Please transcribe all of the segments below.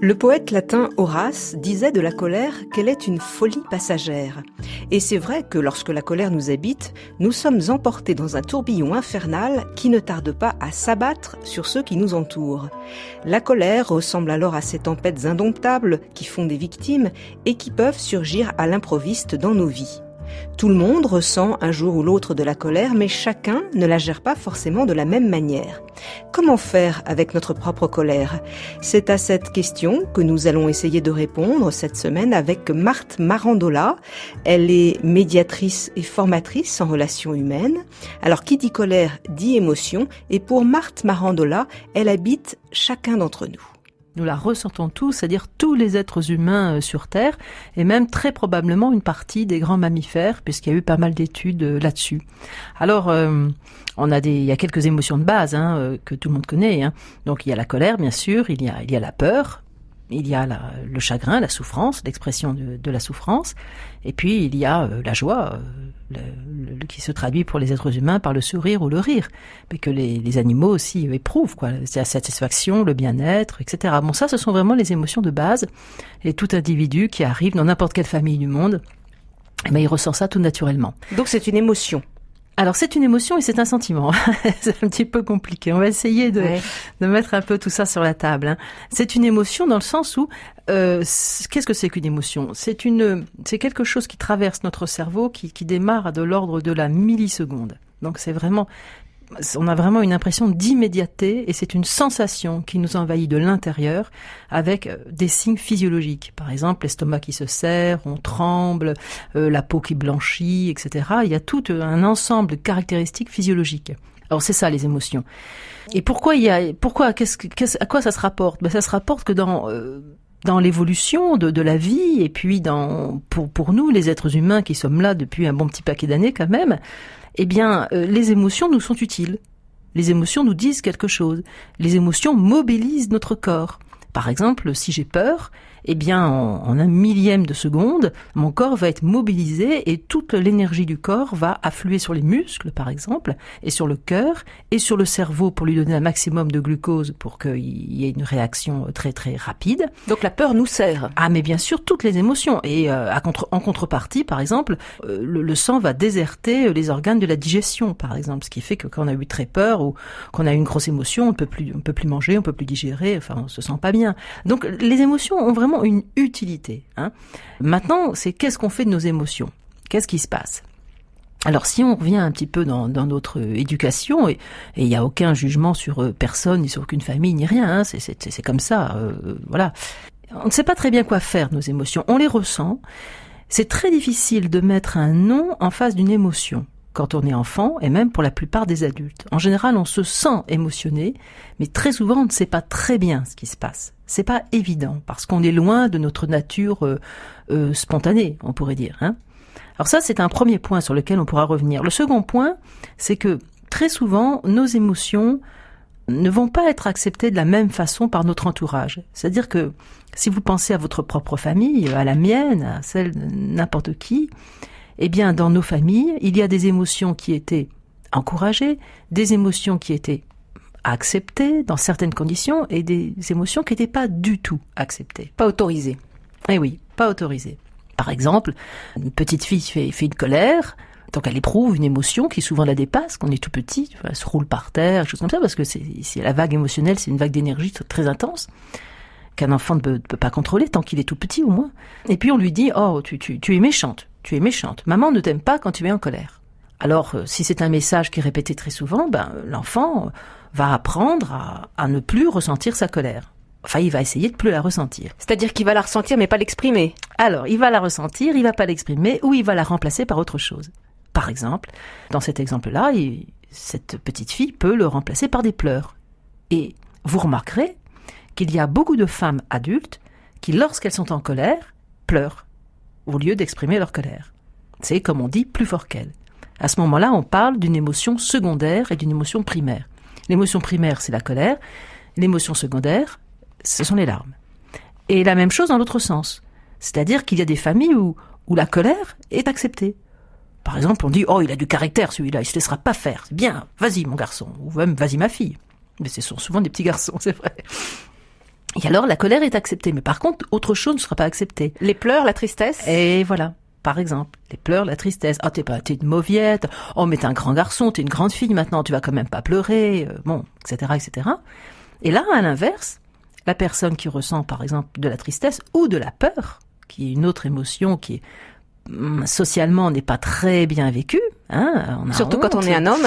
Le poète latin Horace disait de la colère qu'elle est une folie passagère. Et c'est vrai que lorsque la colère nous habite, nous sommes emportés dans un tourbillon infernal qui ne tarde pas à s'abattre sur ceux qui nous entourent. La colère ressemble alors à ces tempêtes indomptables qui font des victimes et qui peuvent surgir à l'improviste dans nos vies. Tout le monde ressent un jour ou l'autre de la colère, mais chacun ne la gère pas forcément de la même manière. Comment faire avec notre propre colère ? C'est à cette question que nous allons essayer de répondre cette semaine avec Marthe Marandola. Elle est médiatrice et formatrice en relations humaines. Alors, qui dit colère dit émotion, et pour Marthe Marandola, elle habite chacun d'entre nous. Nous la ressentons tous, c'est-à-dire tous les êtres humains sur Terre, et même très probablement une partie des grands mammifères, puisqu'il y a eu pas mal d'études là-dessus. Alors, il y a quelques émotions de base que tout le monde connaît. Donc il y a la colère, bien sûr, il y a la peur, il y a le chagrin, la souffrance, l'expression de la souffrance, et puis il y a la joie, qui se traduit pour les êtres humains par le sourire ou le rire, mais que les animaux aussi éprouvent, quoi. C'est la satisfaction, le bien-être, etc. Bon, ça, ce sont vraiment les émotions de base, et tout individu qui arrive dans n'importe quelle famille du monde, il ressent ça tout naturellement. Donc c'est une émotion. Alors c'est une émotion et c'est un sentiment. C'est un petit peu compliqué. On va essayer de mettre un peu tout ça sur la table. C'est une émotion dans le sens où qu'est-ce que c'est qu'une émotion ? C'est quelque chose qui traverse notre cerveau, qui démarre à de l'ordre de la milliseconde. Donc on a vraiment une impression d'immédiateté et c'est une sensation qui nous envahit de l'intérieur avec des signes physiologiques. Par exemple, l'estomac qui se serre, on tremble, la peau qui blanchit, etc. Il y a tout un ensemble de caractéristiques physiologiques. Alors c'est ça les émotions. Et à quoi ça se rapporte ? Ça se rapporte que dans l'évolution de la vie et puis pour nous les êtres humains qui sommes là depuis un bon petit paquet d'années quand même, les émotions nous sont utiles. Les émotions nous disent quelque chose. Les émotions mobilisent notre corps. Par exemple, si j'ai peur, en un millième de seconde, mon corps va être mobilisé et toute l'énergie du corps va affluer sur les muscles, par exemple, et sur le cœur, et sur le cerveau pour lui donner un maximum de glucose pour qu'il y ait une réaction très très rapide. Donc la peur nous sert. Ah, mais bien sûr, toutes les émotions. Et en contrepartie, par exemple, le sang va déserter les organes de la digestion, par exemple, ce qui fait que quand on a eu très peur ou qu'on a eu une grosse émotion, on peut plus manger, on peut plus digérer, on se sent pas bien. Donc les émotions ont vraiment une utilité. Maintenant, c'est qu'est-ce qu'on fait de nos émotions ? Qu'est-ce qui se passe ? Alors, si on revient un petit peu dans notre éducation, et il n'y a aucun jugement sur personne, ni sur aucune famille, ni rien, c'est comme ça, voilà. On ne sait pas très bien quoi faire de nos émotions. On les ressent. C'est très difficile de mettre un nom en face d'une émotion quand on est enfant, et même pour la plupart des adultes. En général, on se sent émotionné, mais très souvent, on ne sait pas très bien ce qui se passe. C'est pas évident, parce qu'on est loin de notre nature spontanée, on pourrait dire. Alors ça, c'est un premier point sur lequel on pourra revenir. Le second point, c'est que très souvent, nos émotions ne vont pas être acceptées de la même façon par notre entourage. C'est-à-dire que si vous pensez à votre propre famille, à la mienne, à celle de n'importe qui, dans nos familles, il y a des émotions qui étaient encouragées, des émotions qui étaient acceptées dans certaines conditions et des émotions qui n'étaient pas du tout acceptées. Pas autorisées. Eh oui, pas autorisées. Par exemple, une petite fille fait une colère, donc elle éprouve une émotion qui souvent la dépasse, quand on est tout petit, elle se roule par terre, choses comme ça, parce que c'est la vague émotionnelle, c'est une vague d'énergie très intense, qu'un enfant ne peut pas contrôler tant qu'il est tout petit au moins. Et puis on lui dit « Oh, tu es méchante. Tu es méchante. Maman ne t'aime pas quand tu es en colère. » Alors, si c'est un message qui est répété très souvent, l'enfant va apprendre à ne plus ressentir sa colère. Enfin, il va essayer de plus la ressentir. C'est-à-dire qu'il va la ressentir, mais pas l'exprimer. Alors, il va la ressentir, il va pas l'exprimer, ou il va la remplacer par autre chose. Par exemple, dans cet exemple-là, cette petite fille peut le remplacer par des pleurs. Et vous remarquerez qu'il y a beaucoup de femmes adultes qui, lorsqu'elles sont en colère, pleurent, au lieu d'exprimer leur colère. C'est, comme on dit, plus fort qu'elles. À ce moment-là, on parle d'une émotion secondaire et d'une émotion primaire. L'émotion primaire, c'est la colère. L'émotion secondaire, ce sont les larmes. Et la même chose dans l'autre sens. C'est-à-dire qu'il y a des familles où la colère est acceptée. Par exemple, on dit, oh, il a du caractère, celui-là, il se laissera pas faire. C'est bien, vas-y, mon garçon. Ou même, vas-y, ma fille. Mais ce sont souvent des petits garçons, c'est vrai. Et alors, la colère est acceptée. Mais par contre, autre chose ne sera pas acceptée. Les pleurs, la tristesse. Et voilà. Par exemple, les pleurs, la tristesse. Ah, t'es une mauviette. Oh, mais t'es un grand garçon, t'es une grande fille maintenant, tu vas quand même pas pleurer. Bon, etc., etc. Et là, à l'inverse, la personne qui ressent, par exemple, de la tristesse ou de la peur, qui est une autre émotion qui est socialement n'est pas très bien vécue, hein, on a surtout honte. Quand on est un homme.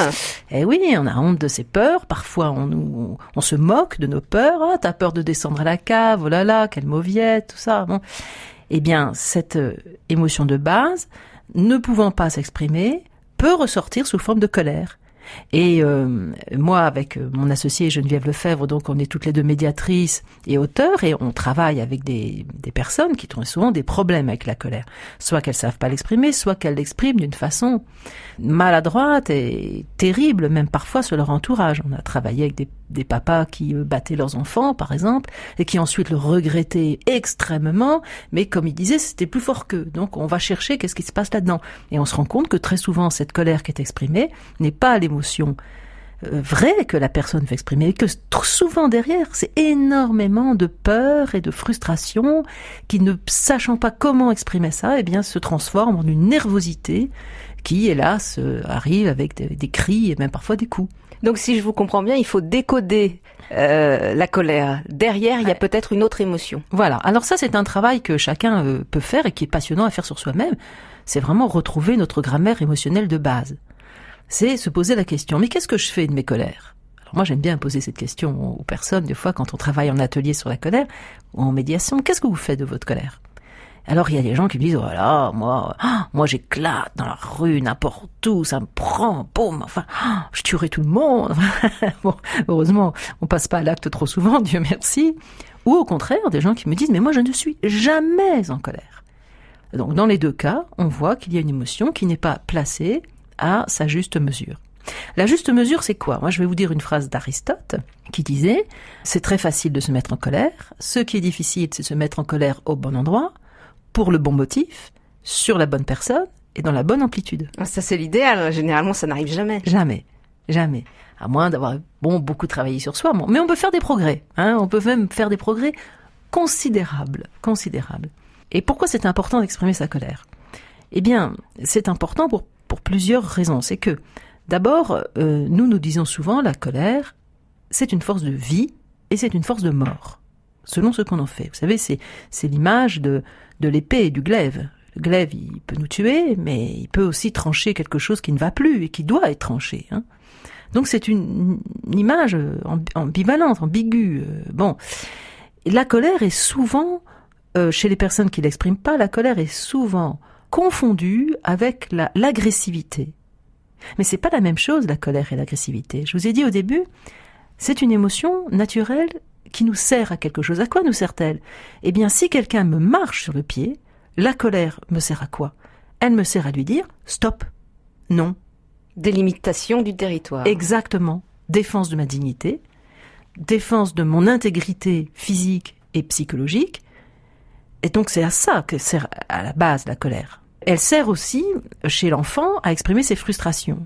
Eh oui, on a honte de ses peurs. Parfois, on se moque de nos peurs. Ah, t'as peur de descendre à la cave. Oh là là, quelle mauviette, tout ça. Bon. Eh bien, cette émotion de base, ne pouvant pas s'exprimer, peut ressortir sous forme de colère. Et moi, avec mon associé Geneviève Lefebvre, donc on est toutes les deux médiatrices et auteurs, et on travaille avec des personnes qui ont souvent des problèmes avec la colère. Soit qu'elles savent pas l'exprimer, soit qu'elles l'expriment d'une façon maladroite et terrible, même parfois sur leur entourage. On a travaillé avec des papas qui battaient leurs enfants, par exemple, et qui ensuite le regrettaient extrêmement, mais comme ils disaient, c'était plus fort qu'eux. Donc on va chercher qu'est-ce qui se passe là-dedans. Et on se rend compte que très souvent, cette colère qui est exprimée n'est pas l'émotion vraie que la personne veut exprimer, et que souvent derrière, c'est énormément de peur et de frustration qui, ne sachant pas comment exprimer ça, eh bien, se transforme en une nervosité qui, hélas, arrive avec des cris et même parfois des coups. Donc, si je vous comprends bien, il faut décoder la colère. Derrière, il y a peut-être une autre émotion. Voilà. Alors ça, c'est un travail que chacun peut faire et qui est passionnant à faire sur soi-même. C'est vraiment retrouver notre grammaire émotionnelle de base. C'est se poser la question, mais qu'est-ce que je fais de mes colères? Alors moi, j'aime bien poser cette question aux personnes, des fois, quand on travaille en atelier sur la colère ou en médiation. Qu'est-ce que vous faites de votre colère? Alors, il y a des gens qui me disent, voilà, moi, j'éclate dans la rue, n'importe où, ça me prend, boum, enfin, je tuerai tout le monde. Bon, heureusement, on passe pas à l'acte trop souvent, Dieu merci. Ou au contraire, des gens qui me disent, mais moi, je ne suis jamais en colère. Donc, dans les deux cas, on voit qu'il y a une émotion qui n'est pas placée à sa juste mesure. La juste mesure, c'est quoi? Moi, je vais vous dire une phrase d'Aristote qui disait « C'est très facile de se mettre en colère. Ce qui est difficile, c'est de se mettre en colère au bon endroit, pour le bon motif, sur la bonne personne et dans la bonne amplitude. » Ça, c'est l'idéal. Généralement, ça n'arrive jamais. Jamais. Jamais. À moins d'avoir beaucoup travaillé sur soi. Mais on peut faire des progrès. On peut même faire des progrès considérables. Considérables. Et pourquoi c'est important d'exprimer sa colère? Eh bien, c'est important pour plusieurs raisons. C'est que, d'abord, nous disons souvent, la colère, c'est une force de vie et c'est une force de mort, selon ce qu'on en fait. Vous savez, c'est l'image de l'épée et du glaive. Le glaive, il peut nous tuer, mais il peut aussi trancher quelque chose qui ne va plus et qui doit être tranché. Donc c'est une image ambivalente, ambiguë. Bon, la colère est souvent, chez les personnes qui l'expriment pas, la colère est souvent confondue avec l'agressivité. Mais c'est pas la même chose, la colère et l'agressivité. Je vous ai dit au début, c'est une émotion naturelle qui nous sert à quelque chose. À quoi nous sert-elle? Eh bien, si quelqu'un me marche sur le pied, la colère me sert à quoi? Elle me sert à lui dire « stop, non ». Délimitation du territoire. Exactement. Défense de ma dignité, défense de mon intégrité physique et psychologique. Et donc, c'est à ça que sert à la base la colère. Elle sert aussi, chez l'enfant, à exprimer ses frustrations.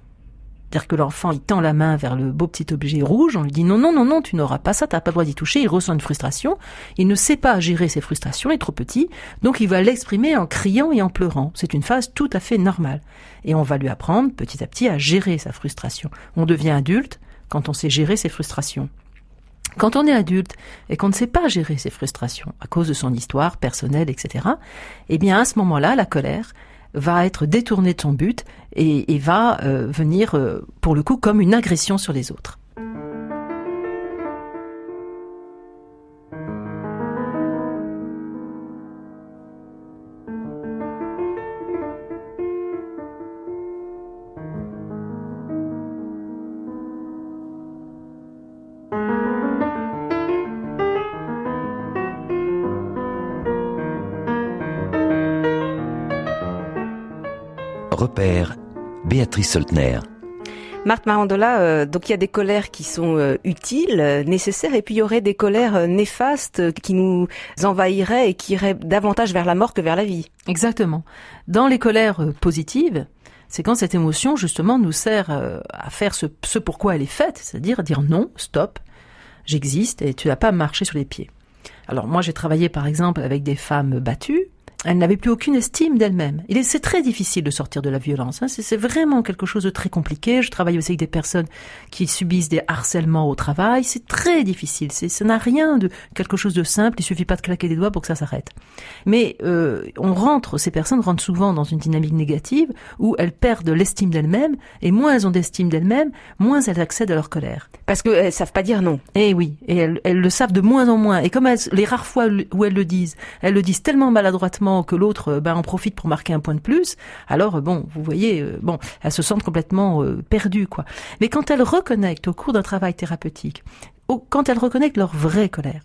C'est-à-dire que l'enfant, il tend la main vers le beau petit objet rouge, on lui dit non, non, non, non, tu n'auras pas ça, tu n'as pas le droit d'y toucher, il ressent une frustration, il ne sait pas gérer ses frustrations, il est trop petit, donc il va l'exprimer en criant et en pleurant. C'est une phase tout à fait normale. Et on va lui apprendre petit à petit à gérer sa frustration. On devient adulte quand on sait gérer ses frustrations. Quand on est adulte et qu'on ne sait pas gérer ses frustrations à cause de son histoire personnelle, etc., eh bien à ce moment-là, la colère va être détournée de son but et va venir, pour le coup, comme une agression sur les autres. Repère, Béatrice Soltner. Marthe Marandola, donc il y a des colères qui sont utiles, nécessaires, et puis il y aurait des colères néfastes qui nous envahiraient et qui iraient davantage vers la mort que vers la vie. Exactement. Dans les colères positives, C'est quand cette émotion, justement, nous sert à faire ce pourquoi elle est faite, c'est-à-dire dire non, stop, j'existe et tu n'as pas à marcher sur les pieds. Alors moi, j'ai travaillé, par exemple, avec des femmes battues. Elles n'avaient plus aucune estime d'elles-mêmes. C'est très difficile de sortir de la violence. C'est vraiment quelque chose de très compliqué. Je travaille aussi avec des personnes qui subissent des harcèlements au travail. C'est très difficile. Ça n'a rien de quelque chose de simple. Il suffit pas de claquer des doigts pour que ça s'arrête. Mais ces personnes rentrent souvent dans une dynamique négative où elles perdent l'estime d'elles-mêmes. Et moins elles ont d'estime d'elles-mêmes, moins elles accèdent à leur colère. Parce qu'elles savent pas dire non. Eh oui. Et elles le savent de moins en moins. Et comme les rares fois où elles le disent tellement maladroitement que l'autre en profite pour marquer un point de plus, alors vous voyez, elles se sentent complètement perdues, quoi. Mais quand elles reconnectent au cours d'un travail thérapeutique, quand elles reconnectent leur vraie colère,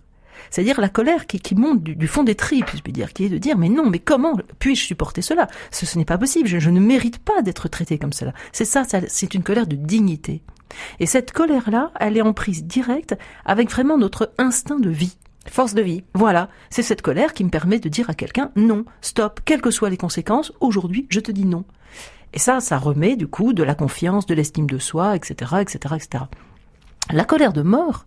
c'est-à-dire la colère qui monte du fond des tripes, je peux dire, qui est de dire mais non, mais comment puis-je supporter cela ? Ce n'est pas possible, je ne mérite pas d'être traitée comme cela. C'est une colère de dignité. Et cette colère-là, elle est en prise directe avec vraiment notre instinct de vie. Force de vie. Voilà, c'est cette colère qui me permet de dire à quelqu'un non, stop, quelles que soient les conséquences, aujourd'hui, je te dis non. Et ça remet du coup de la confiance, de l'estime de soi, etc., etc., etc. La colère de mort,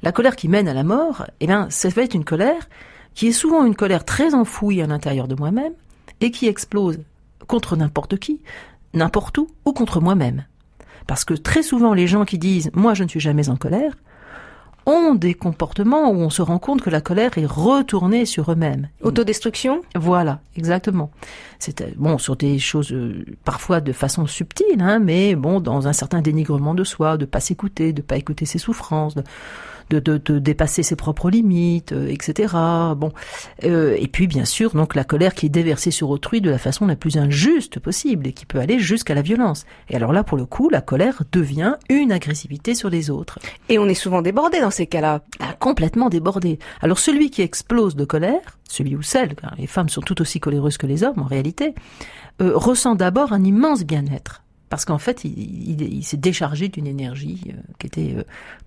la colère qui mène à la mort, ça va être une colère qui est souvent une colère très enfouie à l'intérieur de moi-même et qui explose contre n'importe qui, n'importe où ou contre moi-même. Parce que très souvent, les gens qui disent « moi, je ne suis jamais en colère », ont des comportements où on se rend compte que la colère est retournée sur eux-mêmes. Autodestruction ? Voilà, exactement. C'est sur des choses parfois de façon subtile, mais dans un certain dénigrement de soi, de pas s'écouter, de pas écouter ses souffrances, de dépasser ses propres limites, etc. Et puis bien sûr, donc la colère qui est déversée sur autrui de la façon la plus injuste possible et qui peut aller jusqu'à la violence. Et alors là, pour le coup, la colère devient une agressivité sur les autres. Et on est souvent débordé dans ces cas-là. Complètement débordé. Alors celui qui explose de colère, celui ou celle, car les femmes sont tout aussi coléreuses que les hommes en réalité, ressent d'abord un immense bien-être. Parce qu'en fait, il s'est déchargé d'une énergie qui était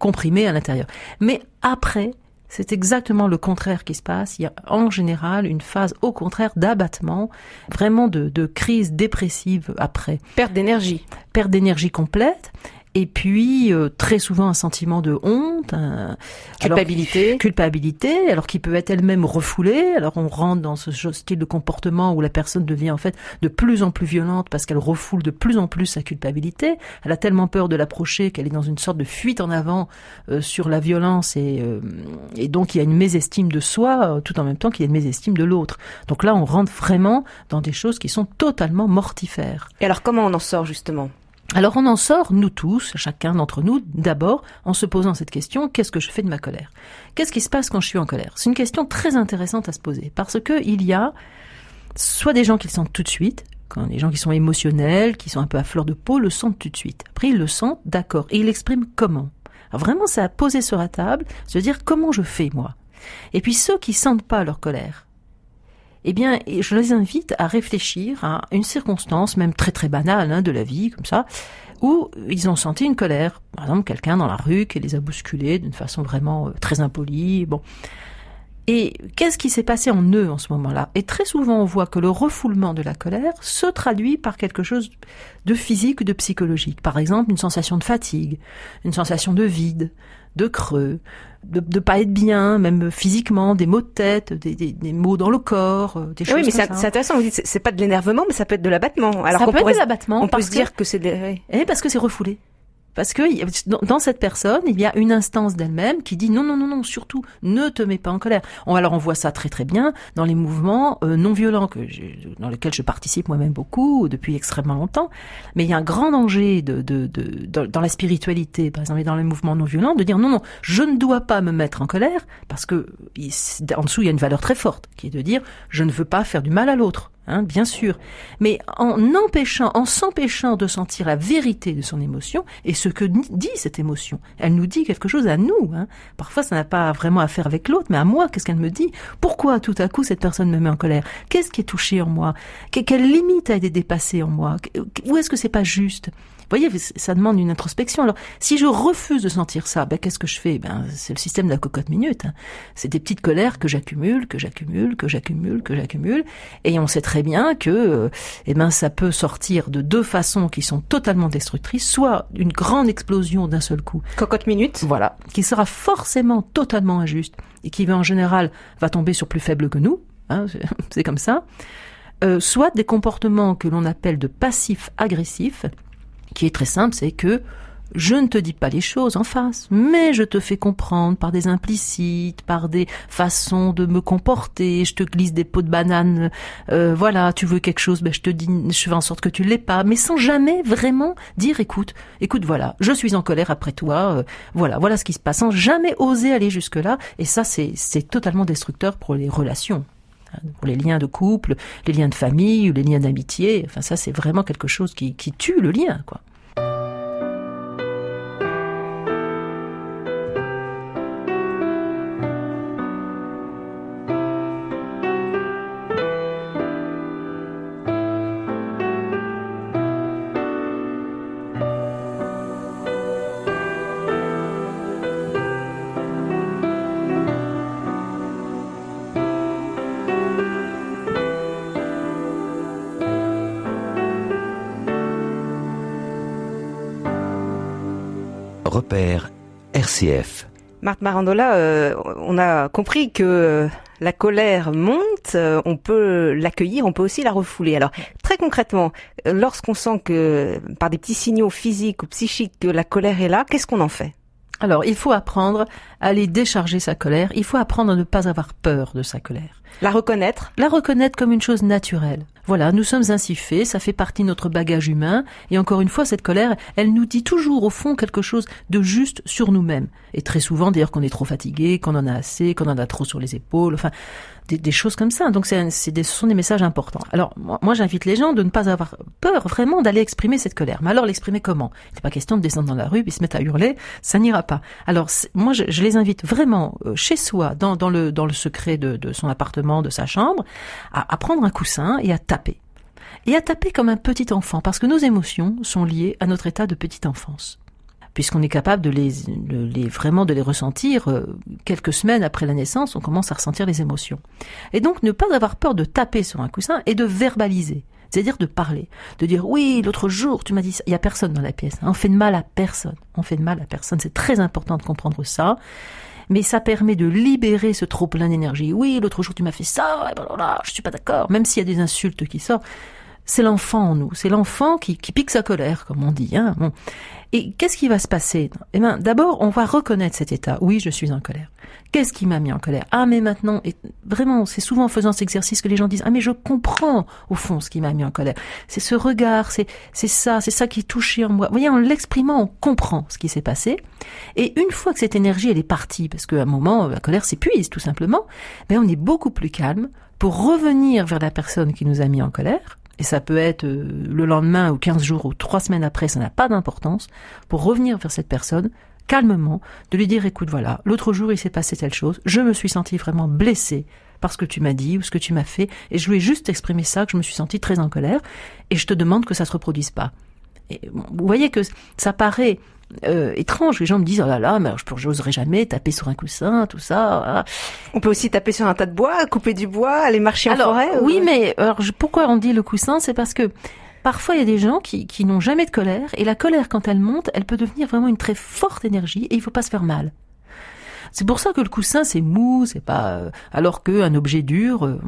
comprimée à l'intérieur. Mais après, c'est exactement le contraire qui se passe. Il y a en général une phase, au contraire, d'abattement, vraiment de crise dépressive après. Perte d'énergie. Perte d'énergie complète. Et puis, très souvent, un sentiment de honte, culpabilité, alors qui peut être elle-même refoulée. Alors, on rentre dans ce style de comportement où la personne devient, en fait, de plus en plus violente parce qu'elle refoule de plus en plus sa culpabilité. Elle a tellement peur de l'approcher qu'elle est dans une sorte de fuite en avant sur la violence et donc, il y a une mésestime de soi tout en même temps qu'il y a une mésestime de l'autre. Donc là, on rentre vraiment dans des choses qui sont totalement mortifères. Et alors, comment on en sort, justement ? Alors on en sort, nous tous, chacun d'entre nous, d'abord en se posant cette question, qu'est-ce que je fais de ma colère ? Qu'est-ce qui se passe quand je suis en colère ? C'est une question très intéressante à se poser, parce que il y a soit des gens qui le sentent tout de suite, quand les gens qui sont émotionnels, qui sont un peu à fleur de peau, le sentent tout de suite. Après ils le sentent, d'accord, et ils l'expriment comment ? Alors vraiment c'est à poser sur la table, se dire comment je fais moi ? Et puis ceux qui sentent pas leur colère, je les invite à réfléchir à une circonstance, même très très banale de la vie, comme ça, où ils ont senti une colère. Par exemple, quelqu'un dans la rue qui les a bousculés d'une façon vraiment très impolie. Et qu'est-ce qui s'est passé en eux en ce moment-là ? Et très souvent, on voit que le refoulement de la colère se traduit par quelque chose de physique ou de psychologique. Par exemple, une sensation de fatigue, une sensation de vide, de creux, de pas être bien, même physiquement, des maux de tête, des maux dans le corps, des choses comme ça. Oui, mais c'est intéressant. Vous dites, c'est pas de l'énervement, mais ça peut être de l'abattement. Alors ça peut être de l'abattement. On peut se dire que c'est parce que c'est refoulé. Parce que dans cette personne, il y a une instance d'elle-même qui dit non, surtout, ne te mets pas en colère. Alors on voit ça très très bien dans les mouvements non violents dans lesquels je participe moi-même beaucoup depuis extrêmement longtemps. Mais il y a un grand danger dans la spiritualité, par exemple, et dans les mouvements non violents, de dire non, je ne dois pas me mettre en colère parce que en dessous il y a une valeur très forte qui est de dire je ne veux pas faire du mal à l'autre. Bien sûr, mais en s'empêchant de sentir la vérité de son émotion et ce que dit cette émotion. Elle nous dit quelque chose à nous. Parfois, ça n'a pas vraiment à faire avec l'autre, mais à moi, qu'est-ce qu'elle me dit ? Pourquoi tout à coup cette personne me met en colère ? Qu'est-ce qui est touché en moi ? Quelle limite a été dépassée en moi ? Où est-ce que c'est pas juste ? voyez, ça demande une introspection. Alors, si je refuse de sentir ça, qu'est-ce que je fais? C'est le système de la cocotte minute. Hein. C'est des petites colères que j'accumule. Et on sait très bien que, ça peut sortir de deux façons qui sont totalement destructrices. Soit une grande explosion d'un seul coup. Cocotte minute. Voilà. Qui sera forcément totalement injuste et qui en général va tomber sur plus faible que nous. Hein, c'est comme ça. Soit des comportements que l'on appelle de passifs-agressifs, qui est très simple, c'est que je ne te dis pas les choses en face, mais je te fais comprendre par des implicites, par des façons de me comporter, je te glisse des pots de banane, voilà, tu veux quelque chose, je te dis, je fais en sorte que tu l'aies pas, mais sans jamais vraiment dire, écoute, voilà, je suis en colère après toi, voilà ce qui se passe, sans jamais oser aller jusque-là, et ça, c'est totalement destructeur pour les relations. Pour les liens de couple, les liens de famille, ou les liens d'amitié, enfin ça c'est vraiment quelque chose qui tue le lien, quoi. Repère RCF. Marthe Marandola, on a compris que la colère monte, on peut l'accueillir, on peut aussi la refouler. Alors, très concrètement, lorsqu'on sent que, par des petits signaux physiques ou psychiques, que la colère est là, qu'est-ce qu'on en fait ? Alors, il faut apprendre à aller décharger sa colère. Il faut apprendre à ne pas avoir peur de sa colère. La reconnaître comme une chose naturelle. Voilà, nous sommes ainsi faits, ça fait partie de notre bagage humain. Et encore une fois, cette colère, elle nous dit toujours au fond quelque chose de juste sur nous-mêmes. Et très souvent, d'ailleurs, qu'on est trop fatigué, qu'on en a assez, qu'on en a trop sur les épaules, enfin, des choses comme ça. Donc, ce sont des messages importants. Alors, moi, j'invite les gens de ne pas avoir peur vraiment d'aller exprimer cette colère. Mais alors, l'exprimer comment ? C'est pas question de descendre dans la rue puis se mettre à hurler, ça n'ira pas. Alors, moi, je les invite vraiment chez soi, dans le secret de son appartement, de sa chambre, à prendre un coussin et à taper. Et à taper comme un petit enfant, parce que nos émotions sont liées à notre état de petite enfance. Puisqu'on est capable de les ressentir quelques semaines après la naissance, on commence à ressentir les émotions. Et donc, ne pas avoir peur de taper sur un coussin et de verbaliser. C'est-à-dire de parler, de dire oui, l'autre jour tu m'as dit ça. Il y a personne dans la pièce. On fait de mal à personne. C'est très important de comprendre ça. Mais ça permet de libérer ce trop plein d'énergie. Oui, l'autre jour tu m'as fait ça, et voilà, je suis pas d'accord. Même s'il y a des insultes qui sortent, c'est l'enfant en nous. C'est l'enfant qui pique sa colère, comme on dit. Hein. Bon. Et qu'est-ce qui va se passer ? D'abord, on va reconnaître cet état. Oui, je suis en colère. Qu'est-ce qui m'a mis en colère ? Ah, mais maintenant, et vraiment, c'est souvent en faisant cet exercice que les gens disent « Ah, mais je comprends, au fond, ce qui m'a mis en colère. C'est ce regard, c'est ça qui est touché en moi. » Vous voyez, en l'exprimant, on comprend ce qui s'est passé. Et une fois que cette énergie, elle est partie, parce qu'à un moment, la colère s'épuise, tout simplement, on est beaucoup plus calme pour revenir vers la personne qui nous a mis en colère. Et ça peut être le lendemain ou 15 jours ou 3 semaines après, ça n'a pas d'importance, pour revenir vers cette personne, calmement, de lui dire, écoute, voilà, l'autre jour il s'est passé telle chose, je me suis sentie vraiment blessée par ce que tu m'as dit ou ce que tu m'as fait, et je voulais juste exprimer ça, que je me suis sentie très en colère, et je te demande que ça se reproduise pas. Et vous voyez que ça paraît étrange, les gens me disent oh là là, mais j'oserais jamais taper sur un coussin, tout ça. Voilà. On peut aussi taper sur un tas de bois, couper du bois, aller marcher en forêt. Oui, mais pourquoi on dit le coussin ? C'est parce que parfois il y a des gens qui n'ont jamais de colère, et la colère quand elle monte, elle peut devenir vraiment une très forte énergie, et il faut pas se faire mal. C'est pour ça que le coussin c'est mou, c'est pas alors qu'un objet dur,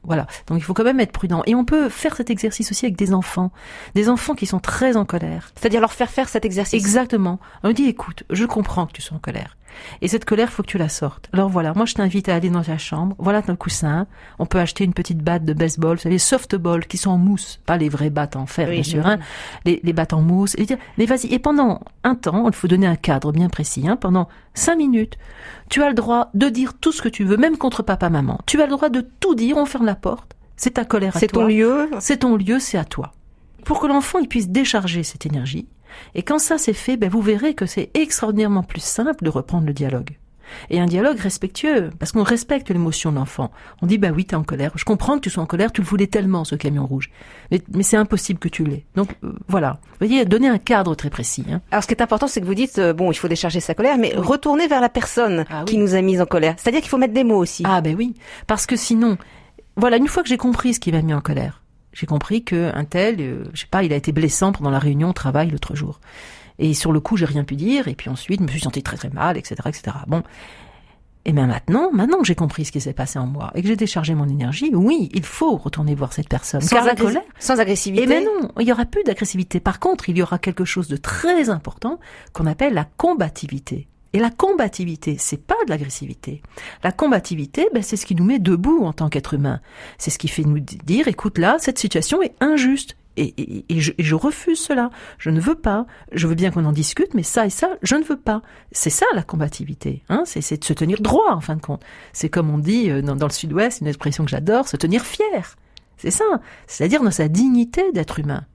voilà. Donc il faut quand même être prudent. Et on peut faire cet exercice aussi avec des enfants qui sont très en colère. C'est-à-dire leur faire cet exercice. Exactement. On dit écoute, je comprends que tu sois en colère. Et cette colère, faut que tu la sortes. Alors voilà, moi je t'invite à aller dans ta chambre, voilà ton coussin, on peut acheter une petite batte de baseball, vous savez, softball, qui sont en mousse, pas les vraies battes en fer, bien sûr, hein, les battes en mousse, et dire, mais vas-y, et pendant un temps, il faut donner un cadre bien précis, hein, pendant 5 minutes, tu as le droit de dire tout ce que tu veux, même contre papa, maman, tu as le droit de tout dire, on ferme la porte, c'est ta colère à toi. C'est ton lieu, c'est à toi. Pour que l'enfant il puisse décharger cette énergie. Et quand ça c'est fait, vous verrez que c'est extraordinairement plus simple de reprendre le dialogue. Et un dialogue respectueux, parce qu'on respecte l'émotion de l'enfant. On dit, bah oui, t'es en colère. Je comprends que tu sois en colère, tu le voulais tellement, ce camion rouge. Mais c'est impossible que tu l'aies. Donc, voilà. Vous voyez, donner un cadre très précis. Hein. Alors, ce qui est important, c'est que vous dites, il faut décharger sa colère, mais retourner vers la personne qui nous a mis en colère. C'est-à-dire qu'il faut mettre des mots aussi. Ah, ben oui. Parce que sinon, voilà, une fois que j'ai compris ce qui m'a mis en colère, j'ai compris qu'un tel, je sais pas, il a été blessant pendant la réunion au travail l'autre jour. Et sur le coup, j'ai rien pu dire, et puis ensuite, je me suis sentie très très mal, etc., etc. Bon. Et bien maintenant que j'ai compris ce qui s'est passé en moi, et que j'ai déchargé mon énergie, oui, il faut retourner voir cette personne. Sans agressivité. Eh ben non, il y aura plus d'agressivité. Par contre, il y aura quelque chose de très important qu'on appelle la combativité. Et la combativité, c'est pas de l'agressivité. La combativité, c'est ce qui nous met debout en tant qu'être humain. C'est ce qui fait nous dire, écoute là, cette situation est injuste. Et je refuse cela. Je ne veux pas. Je veux bien qu'on en discute, mais ça et ça, je ne veux pas. C'est ça la combativité. Hein, c'est de se tenir droit, en fin de compte. C'est comme on dit dans le Sud-Ouest, une expression que j'adore, se tenir fier. C'est ça. C'est-à-dire dans sa dignité d'être humain.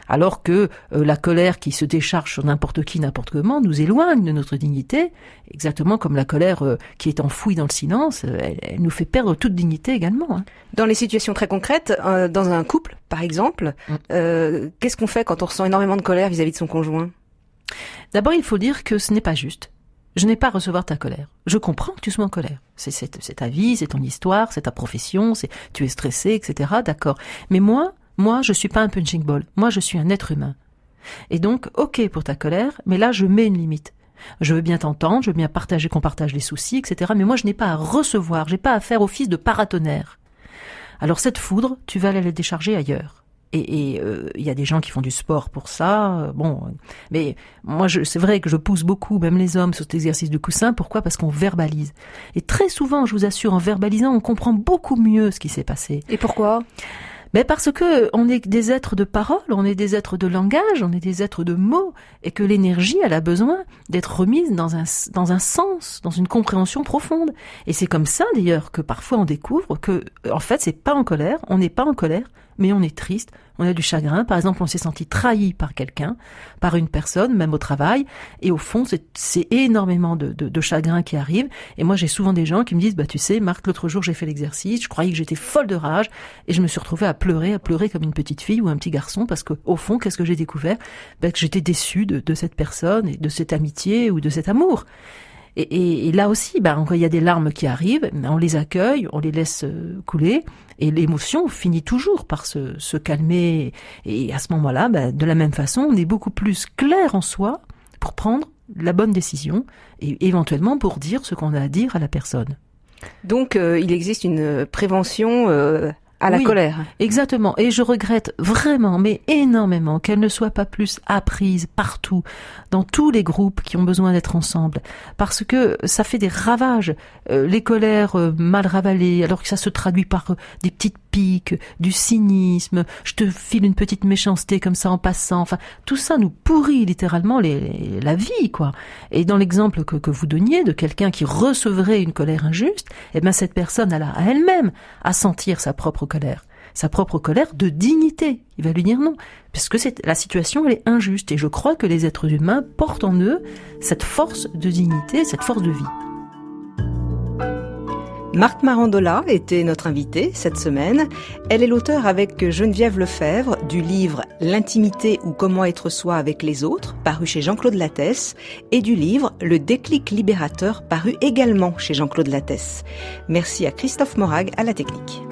Alors que la colère qui se décharge sur n'importe qui, n'importe comment, nous éloigne de notre dignité, exactement comme la colère qui est enfouie dans le silence, elle nous fait perdre toute dignité également. Hein. Dans les situations très concrètes, dans un couple, par exemple, qu'est-ce qu'on fait quand on ressent énormément de colère vis-à-vis de son conjoint ? D'abord, il faut dire que ce n'est pas juste. Je n'ai pas à recevoir ta colère. Je comprends que tu sois en colère. C'est ta vie, c'est ton histoire, c'est ta profession, tu es stressé, etc. D'accord. Mais moi, je suis pas un punching ball. Moi, je suis un être humain. Et donc, ok pour ta colère, mais là, je mets une limite. Je veux bien t'entendre, je veux bien qu'on partage les soucis, etc. Mais moi, je n'ai pas à recevoir, j'ai pas à faire office de paratonnerre. Alors, cette foudre, tu vas aller la décharger ailleurs. Et il y a des gens qui font du sport pour ça. Mais moi, c'est vrai que je pousse beaucoup, même les hommes, sur cet exercice de coussin. Pourquoi ? Parce qu'on verbalise. Et très souvent, je vous assure, en verbalisant, on comprend beaucoup mieux ce qui s'est passé. Et pourquoi ? Parce que on est des êtres de parole, on est des êtres de langage, on est des êtres de mots, et que l'énergie, elle a besoin d'être remise dans un sens, dans une compréhension profonde. Et c'est comme ça, d'ailleurs, que parfois on découvre que, en fait, c'est pas en colère, on n'est pas en colère, mais on est triste, on a du chagrin. Par exemple, on s'est senti trahi par quelqu'un, par une personne, même au travail, et au fond, c'est énormément de chagrin qui arrive. Et moi, j'ai souvent des gens qui me disent, tu sais, Marc, l'autre jour, j'ai fait l'exercice, je croyais que j'étais folle de rage, et je me suis retrouvée à pleurer comme une petite fille ou un petit garçon, parce que, au fond, qu'est-ce que j'ai découvert? Que j'étais déçue de cette personne, et de cette amitié, ou de cet amour. Et là aussi, il y a des larmes qui arrivent, on les accueille, on les laisse couler, et l'émotion finit toujours par se calmer. Et à ce moment-là, de la même façon, on est beaucoup plus clair en soi pour prendre la bonne décision et éventuellement pour dire ce qu'on a à dire à la personne. Donc, il existe une prévention à la colère. Exactement. Et je regrette vraiment, mais énormément, qu'elle ne soit pas plus apprise partout, dans tous les groupes qui ont besoin d'être ensemble. Parce que ça fait des ravages. Les colères mal ravalées, alors que ça se traduit par des petites piques, du cynisme, je te file une petite méchanceté comme ça en passant. Enfin, tout ça nous pourrit littéralement la vie, quoi. Et dans l'exemple que vous donniez de quelqu'un qui recevrait une colère injuste, cette personne, elle a à elle-même à sentir sa propre colère de dignité. Il va lui dire non, parce que la situation, elle est injuste. Et je crois que les êtres humains portent en eux cette force de dignité, cette force de vie. Marthe Marandola était notre invitée cette semaine. Elle est l'auteure avec Geneviève Lefebvre du livre « L'intimité ou comment être soi avec les autres » paru chez Jean-Claude Lattès et du livre « Le déclic libérateur » paru également chez Jean-Claude Lattès. Merci à Christophe Morag à la technique.